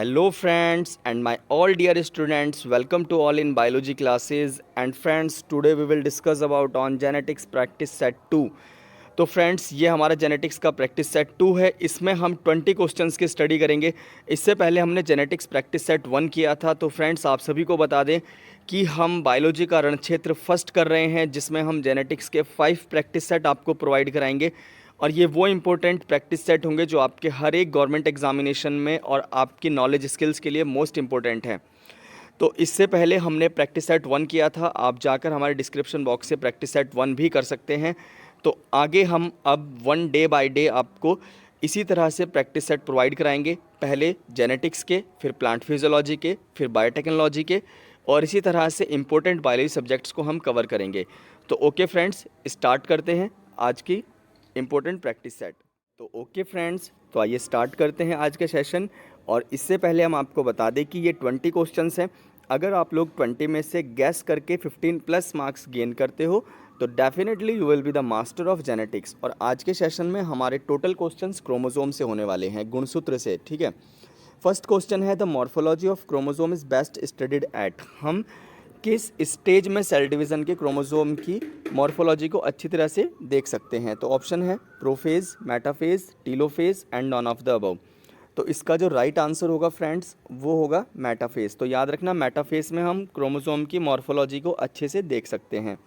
Hello friends and my all dear students, welcome to all in biology classes. And friends, today we will discuss about on genetics practice set 2. तो friends, ये हमारा genetics का practice set 2 है। इसमें हम 20 questions की study करेंगे। इससे पहले हमने जेनेटिक्स प्रैक्टिस सेट 1 किया था। तो फ्रेंड्स, आप सभी को बता दें कि हम बायोलॉजी का रणक्षेत्र फर्स्ट कर रहे हैं, जिसमें हम जेनेटिक्स के 5 प्रैक्टिस सेट आपको प्रोवाइड कराएंगे। और ये वो इम्पोर्टेंट प्रैक्टिस सेट होंगे जो आपके हर एक गवर्नमेंट एग्जामिनेशन में और आपकी नॉलेज स्किल्स के लिए मोस्ट इम्पोर्टेंट है। तो इससे पहले हमने प्रैक्टिस सेट 1 किया था। आप जाकर हमारे डिस्क्रिप्शन बॉक्स से प्रैक्टिस सेट 1 भी कर सकते हैं। तो आगे हम अब 1 डे बाय डे आपको इसी तरह से प्रैक्टिस सेट प्रोवाइड कराएंगे। पहले जेनेटिक्स के, फिर प्लांट फिजियोलॉजी के, फिर बायोटेक्नोलॉजी के, और इसी तरह से इम्पोर्टेंट बायोलॉजी सब्जेक्ट्स को हम कवर करेंगे। तो ओके फ्रेंड्स, स्टार्ट करते हैं आज की इम्पोर्टेंट प्रैक्टिस सेट। तो ओके फ्रेंड्स, तो आइए स्टार्ट करते हैं आज का सेशन। और इससे पहले हम आपको बता दें कि ये 20 क्वेश्चंस हैं। अगर आप लोग 20 में से गैस करके 15 प्लस मार्क्स गेन करते हो तो definitely you will be the master of genetics. और आज के सेशन में हमारे टोटल क्वेश्चंस क्रोमोसोम से होने वाले हैं, गुणसूत्र से, ठीक है। फर्स्ट क्वेश्चन है the morphology of chromosome is best studied at. हम किस स्टेज में सेल डिवीज़न के क्रोमोसोम की मॉर्फोलॉजी को अच्छी तरह से देख सकते हैं। तो ऑप्शन है prophase, metaphase, telophase and none of the above. तो इसका जो राइट आंसर होगा फ्रेंड्स वो होगा मेटाफेज। तो याद रखना, मेटाफेज में हम क्रोमोसोम की मॉर्फोलॉजी को अच्छे से देख सकते हैं।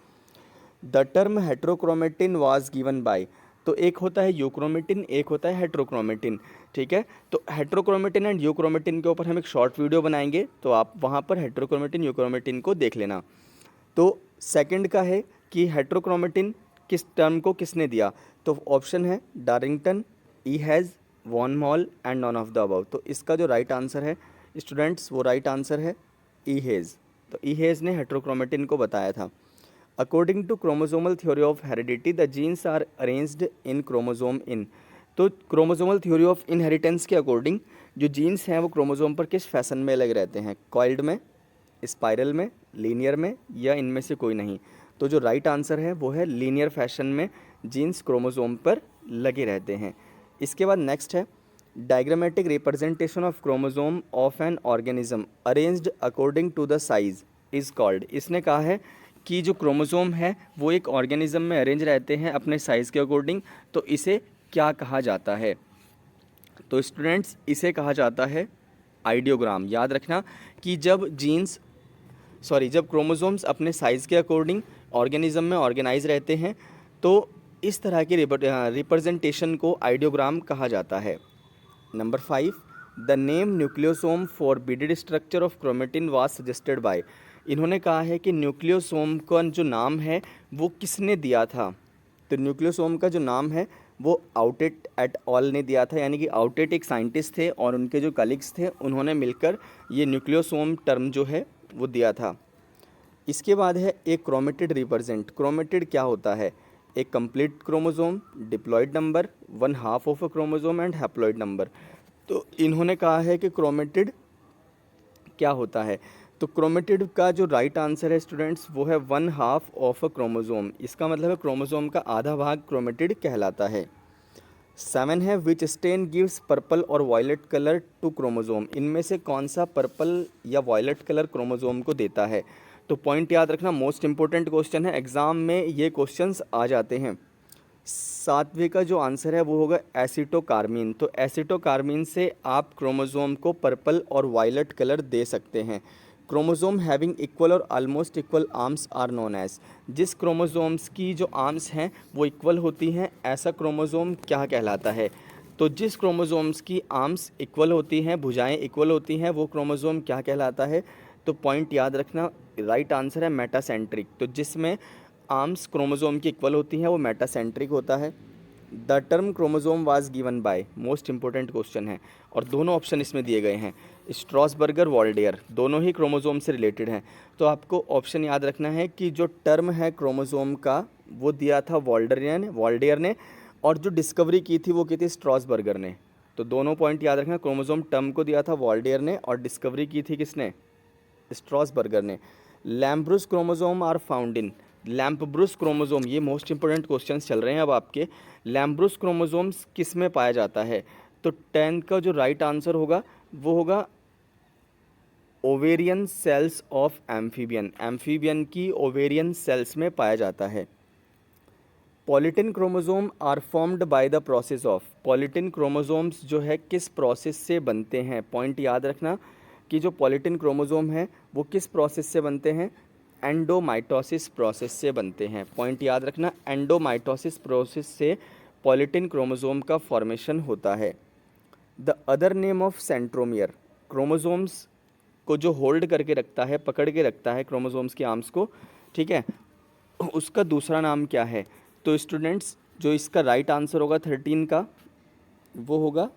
The term heterochromatin was given by. तो एक होता है यूक्रोमेटिन, एक होता है हेट्रोक्रोमेटिन, ठीक है। तो हेट्रोक्रोमेटिन एंड यूक्रोमेटिन के ऊपर हम एक शॉर्ट वीडियो बनाएंगे, तो आप वहाँ पर हेट्रोक्रोमेटिन यूक्रोमेटिन को देख लेना। तो सेकंड का है कि हेट्रोक्रोमेटिन किस टर्म को किसने दिया। तो ऑप्शन है Darlington, E Heitz, von Mohl and none of the above. तो इसका जो राइट आंसर है स्टूडेंट्स, वो राइट आंसर है ई हैज़। तो ई हैज़ ने हेट्रोक्रोमेटिन को बताया था। According to chromosomal theory of heredity the genes are arranged in chromosome in. तो क्रोमोसोमल थ्योरी ऑफ इनहेरिटेंस के अकॉर्डिंग जो जीन्स हैं वो क्रोमोसोम पर किस फैशन में लगे रहते हैं, कॉइल्ड में, स्पाइरल में, लीनियर में, या इनमें से कोई नहीं। तो जो राइट आंसर है वो है लीनियर फैशन में जीन्स क्रोमोसोम पर लगे रहते हैं। इसके बाद नेक्स्ट है diagrammatic representation of chromosome of an organism arranged according to the size is called. इसने कहा है कि जो क्रोमोसोम है वो एक ऑर्गेनिज्म में अरेंज रहते हैं अपने साइज़ के अकॉर्डिंग, तो इसे क्या कहा जाता है। तो स्टूडेंट्स, इसे कहा जाता है आइडियोग्राम। याद रखना कि जब क्रोमोसोम्स अपने साइज़ के अकॉर्डिंग ऑर्गेनिज्म में ऑर्गेनाइज रहते हैं तो इस तरह की रिप्रेजेंटेशन को आइडियोग्राम कहा जाता है। Number 5, the name nucleosome for beaded structure of chromatin was suggested by. इन्होंने कहा है कि न्यूक्लियोसोम का जो नाम है वो किसने दिया था। तो न्यूक्लियोसोम का जो नाम है वो आउटेट एट ऑल ने दिया था, यानी कि आउटेट एक साइंटिस्ट थे और उनके जो कलीग्स थे उन्होंने मिलकर ये न्यूक्लियोसोम टर्म जो है वो दिया था। इसके बाद है एक क्रोमेटिड रिप्रेजेंट। क्रोमेटिड क्या होता है, एक complete chromosome, diploid number, 1/2 of a chromosome and haploid number. तो इन्होंने कहा है कि क्रोमेटिड क्या होता है। तो क्रोमेटिड का जो राइट आंसर है स्टूडेंट्स वो है 1/2 ऑफ अ क्रोमोसोम। इसका मतलब है क्रोमोसोम का आधा भाग क्रोमेटिड कहलाता है। 7 है विच स्टेन गिव्स पर्पल और वॉयलेट कलर टू क्रोमोसोम। इनमें से कौन सा पर्पल या वॉयलेट कलर क्रोमोसोम को देता है। तो पॉइंट याद रखना, मोस्ट इंपॉर्टेंट क्वेश्चन है, एग्जाम में ये क्वेश्चंस आ जाते हैं। 7वें का जो आंसर है वो होगा एसिटोकार्मीन। तो एसिटोकार्मीन से आप क्रोमोसोम को पर्पल और वायलेट कलर दे सकते हैं। क्रोमोसोम हैविंग इक्वल और almost equal arms are known as. जिस क्रोमोसोम्स की जो आर्म्स हैं वो इक्वल होती हैं, ऐसा क्रोमोसोम क्या कहलाता है। तो जिस क्रोमोसोम्स की आर्म्स इक्वल होती हैं, भुजाएं इक्वल होती हैं, वो क्रोमोसोम क्या कहलाता है। तो पॉइंट याद रखना, राइट आंसर है मेटासेंट्रिक। तो जिसमें आर्म्स क्रोमोसोम की इक्वल होती हैं वो मेटासेंट्रिक होता है। The term chromosome was given by, most important question है और दोनों ऑप्शन इसमें दिए गए हैं, स्ट्रॉसबर्गर, वॉल्डेयर, दोनों ही क्रोमोसोम से रिलेटेड हैं। तो आपको ऑप्शन याद रखना है कि जो टर्म है क्रोमोसोम का वो दिया था वॉल्डेयर ने, और जो डिस्कवरी की थी वो की थी स्ट्रॉसबर्गर ने। तो दोनों पॉइंट याद रखना, क्रोमोसोम टर्म को दिया था वॉल्डेयर ने और डिस्कवरी की थी किसने, स्ट्रॉसबर्गर ने। Lampbrush chromosome are found in. Lampbrush chromosome, ये मोस्ट इंपॉर्टेंट क्वेश्चंस चल रहे हैं अब आपके। लैम्ब्रुस क्रोमोसोम्स किस में पाया जाता है। तो 10 का जो राइट आंसर होगा वो होगा ovarian cells of amphibian, amphibian की ओवेरियन सेल्स में पाया जाता है। Polytene chromosome are formed by the process of, polytene chromosomes जो है किस प्रोसेस से बनते हैं, पॉइंट याद रखना कि जो पॉलीटिन क्रोमोसोम है वो किस प्रोसेस से बनते हैं, एंडोमाइटोसिस प्रोसेस से बनते हैं। पॉइंट याद रखना, एंडोमाइटोसिस प्रोसेस से पॉलीटिन क्रोमोसोम का फॉर्मेशन होता है। The other name of centromere, chromosomes को जो होल्ड करके रखता है, पकड़ के रखता है क्रोमोसोम्स के आर्म्स को, ठीक है, उसका दूसरा नाम क्या है? तो स्टूडेंट्स जो इसका राइट आंसर होगा 13 का वो होगा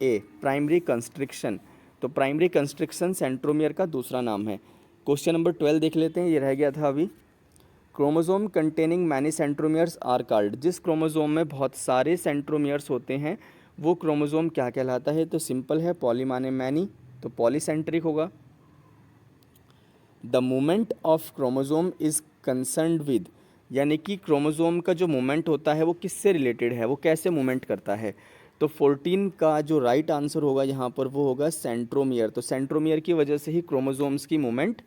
ए, प्राइमरी कंस्ट्रिक्शन। तो प्राइमरी कंस्ट्रिक्शन सेंट्रोमियर का दूसरा नाम है। क्वेश्चन नंबर 12 देख लेते हैं, ये रह गया था अभी। Chromosome containing many centromeres are called, जिस क्रोमोसोम में बहुत सारे सेंट्रोमियर्स होते हैं वो क्रोमोसोम क्या कहलाता है? तो सिंपल है, पॉली माने मैनी, तो पॉलीसेंट्रिक होगा। The movement of chromosome is concerned with, यानी कि क्रोमोसोम का जो मूवमेंट होता है वो किससे रिलेटेड है, वो कैसे मूवमेंट करता है? तो 14 का जो राइट आंसर होगा यहाँ पर वो होगा सेंट्रोमियर। तो सेंट्रोमियर की वजह से ही क्रोमोसोम्स की मूवमेंट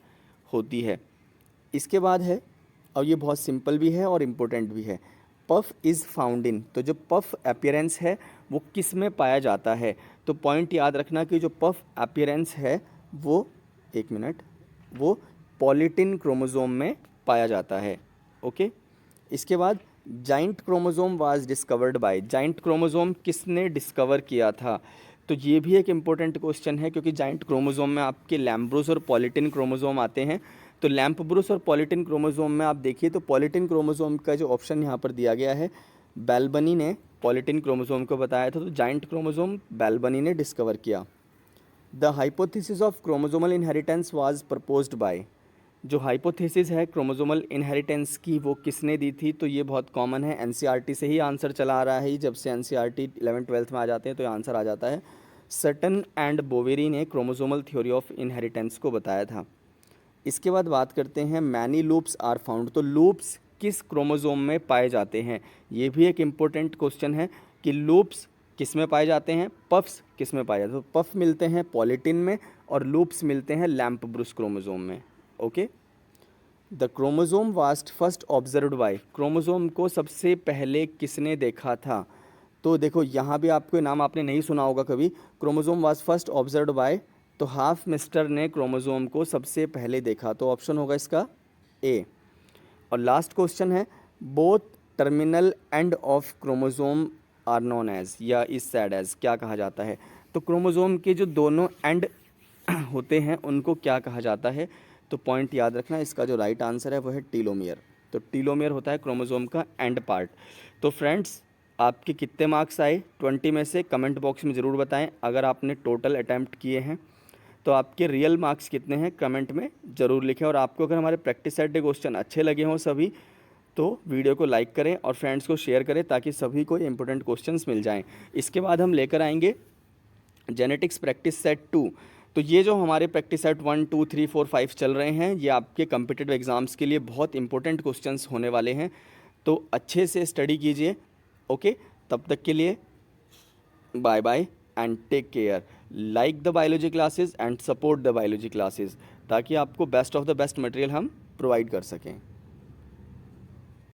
होती है। इसके बाद है, और ये बहुत सिंपल भी है और इम्पोर्टेंट भी है, पफ इज़ फाउंड इन, तो जो पफ अपीयरेंस है वो किस में पाया जाता है? तो पॉइंट याद रखना कि जो पफ अपीयरेंस है वो, एक मिनट, वो पॉलीटिन क्रोमोसोम में पाया जाता है। ओके। इसके बाद giant chromosome was discovered by, giant chromosome किसने डिस्कवर किया था? तो ये भी एक इम्पोर्टेंट क्वेश्चन है, क्योंकि जाइंट क्रोमोसोम में आपके लैम्ब्रोस और पॉलीटिन क्रोमोसोम आते हैं। तो लैम्ब्रोस और पॉलीटिन क्रोमोसोम में आप देखिए तो पॉलीटिन क्रोमोसोम का जो ऑप्शन यहाँ पर दिया गया है, बैल्बनी ने पॉलीटिन क्रोमोसोम को बताया था, तो जाइंट क्रोमोसोम बैल्बनी ने डिस्कवर किया। The hypothesis of chromosomal inheritance was proposed by, जो हाइपोथेसिस है क्रोमोसोमल इनहेरिटेंस की वो किसने दी थी? तो ये बहुत कॉमन है, एनसीईआरटी से ही आंसर चला आ रहा है। जब से एनसीईआरटी 11th-12th में आ जाते हैं तो ये आंसर आ जाता है। सटन एंड बोवेरी ने क्रोमोसोमल थ्योरी ऑफ इनहेरिटेंस को बताया था। इसके बाद बात करते हैं मैनी लूप्स आर फाउंड, तो लूप्स किस क्रोमोसोम में पाए जाते हैं? ये भी एक इम्पोर्टेंट क्वेश्चन है कि लूप्स किस में पाए जाते हैं, पफ्स किस में पाए जाते हैं? तो पफ मिलते हैं पॉलीटिन में और लूप्स मिलते हैं लैम्पब्रुस क्रोमोसोम में। Okay. The chromosome vast first observed bye, chromosome को सबसे पहले किसने देखा था? तो देखो यहाँ भी आपको नाम आपने नहीं सुना होगा कभी, chromosome was first observed bye, तो हाफ मिस्टर ने क्रोमोसोम को सबसे पहले देखा, तो ऑप्शन होगा इसका ए। और लास्ट क्वेश्चन है, both terminal end of chromosome are known as या इज सेड एज, क्या कहा जाता है? तो क्रोमोसोम के जो दोनों एंड होते हैं उनको क्या कहा जाता है? तो पॉइंट याद रखना, इसका जो राइट आंसर है वो है टीलोमियर। तो टीलोमियर होता है क्रोमोसोम का एंड पार्ट। तो फ्रेंड्स आपके कितने मार्क्स आए 20 में से, कमेंट बॉक्स में ज़रूर बताएं। अगर आपने टोटल अटैम्प्ट किए हैं तो आपके रियल मार्क्स कितने हैं कमेंट में ज़रूर लिखें। और आपको अगर हमारे प्रैक्टिस सेट के क्वेश्चन अच्छे लगे हों सभी, तो वीडियो को लाइक करें और फ्रेंड्स को शेयर करें ताकि सभी को इंपॉर्टेंट क्वेश्चंस मिल जाएं। इसके बाद हम लेकर आएंगे जेनेटिक्स प्रैक्टिस सेट 2। तो ये जो हमारे प्रैक्टिस सेट 1, 2, 3, 4, 5 चल रहे हैं, ये आपके कम्पिटिटिव एग्ज़ाम्स के लिए बहुत इंपॉर्टेंट क्वेश्चंस होने वाले हैं, तो अच्छे से स्टडी कीजिए। ओके, तब तक के लिए bye bye and take care. Like the biology classes and support the biology classes, ताकि आपको best of the best material हम प्रोवाइड कर सकें।